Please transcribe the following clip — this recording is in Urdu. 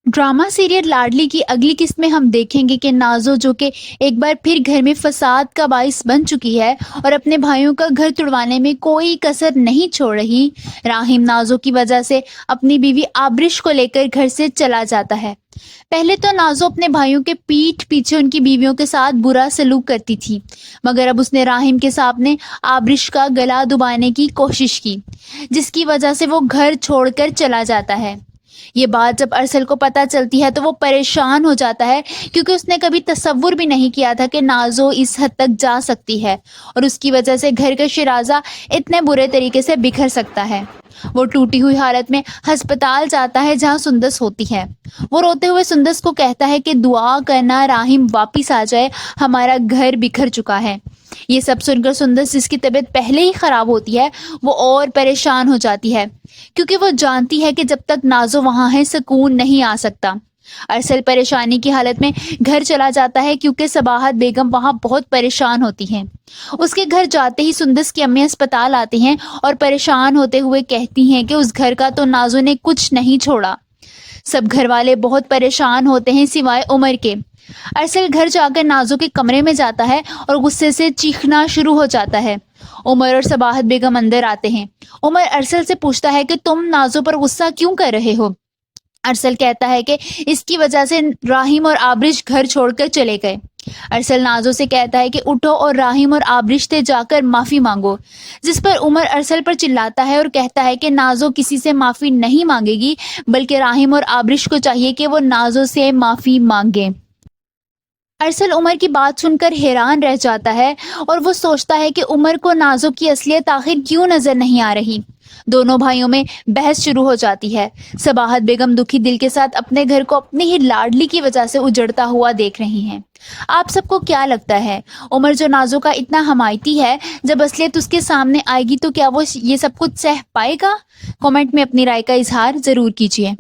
ڈرامہ سیریل لاڈلی کی اگلی قسط میں ہم دیکھیں گے کہ نازو جو کہ ایک بار پھر گھر میں فساد کا باعث بن چکی ہے اور اپنے بھائیوں کا گھر توڑوانے میں کوئی کسر نہیں چھوڑ رہی، راہم نازو کی وجہ سے اپنی بیوی آبرش کو لے کر گھر سے چلا جاتا ہے۔ پہلے تو نازو اپنے بھائیوں کے پیٹھ پیچھے ان کی بیویوں کے ساتھ برا سلوک کرتی تھی، مگر اب اس نے راہم کے سامنے آبرش کا گلا دبانے کی کوشش کی، جس کی وجہ سے وہ گھر چھوڑ کر چلا جاتا ہے۔ یہ بات جب ارسل کو پتہ چلتی ہے تو وہ پریشان ہو جاتا ہے، کیونکہ اس نے کبھی تصور بھی نہیں کیا تھا کہ نازو اس حد تک جا سکتی ہے اور اس کی وجہ سے گھر کا شیرازہ اتنے برے طریقے سے بکھر سکتا ہے۔ وہ ٹوٹی ہوئی حالت میں ہسپتال جاتا ہے جہاں سندس ہوتی ہے۔ وہ روتے ہوئے سندس کو کہتا ہے کہ دعا کرنا راہم واپس آ جائے، ہمارا گھر بکھر چکا ہے۔ یہ سب سن کر سندس، جس کی طبیعت پہلے ہی خراب ہوتی ہے، وہ اور پریشان ہو جاتی ہے، کیونکہ وہ جانتی ہے کہ جب تک نازو وہاں ہے سکون نہیں آ سکتا۔ ارسل پریشانی کی حالت میں گھر چلا جاتا ہے کیونکہ صباحت بیگم وہاں بہت پریشان ہوتی ہیں۔ اس کے گھر جاتے ہی سندس کی امی اسپتال آتی ہیں اور پریشان ہوتے ہوئے کہتی ہیں کہ اس گھر کا تو نازو نے کچھ نہیں چھوڑا۔ سب گھر والے بہت پریشان ہوتے ہیں سوائے عمر کے۔ ارسل گھر جا کر نازو کے کمرے میں جاتا ہے اور غصے سے چیخنا شروع ہو جاتا ہے۔ عمر اور صباحت بیگم اندر آتے ہیں۔ عمر ارسل سے پوچھتا ہے کہ تم نازو پر غصہ کیوں کر رہے ہو؟ ارسل کہتا ہے کہ اس کی وجہ سے راہم اور آبرش گھر چھوڑ کر چلے گئے۔ ارسل نازو سے کہتا ہے کہ اٹھو اور راہم اور آبرش سے جا کر معافی مانگو، جس پر عمر ارسل پر چلاتا ہے اور کہتا ہے کہ نازو کسی سے معافی نہیں مانگے گی، بلکہ راہم اور آبرش کو چاہیے کہ وہ نازو سے معافی مانگے۔ ارسل عمر کی بات سن کر حیران رہ جاتا ہے اور وہ سوچتا ہے کہ عمر کو نازو کی اصلیت آخر کیوں نظر نہیں آ رہی۔ دونوں بھائیوں میں بحث شروع ہو جاتی ہے۔ صباحت بیگم دکھی دل کے ساتھ اپنے گھر کو اپنی ہی لاڈلی کی وجہ سے اجڑتا ہوا دیکھ رہی ہیں۔ آپ سب کو کیا لگتا ہے، عمر جو نازو کا اتنا حمایتی ہے، جب اصلیت اس کے سامنے آئے گی تو کیا وہ یہ سب کچھ سہ پائے گا؟ کمنٹ میں اپنی رائے کا اظہار ضرور کیجیے۔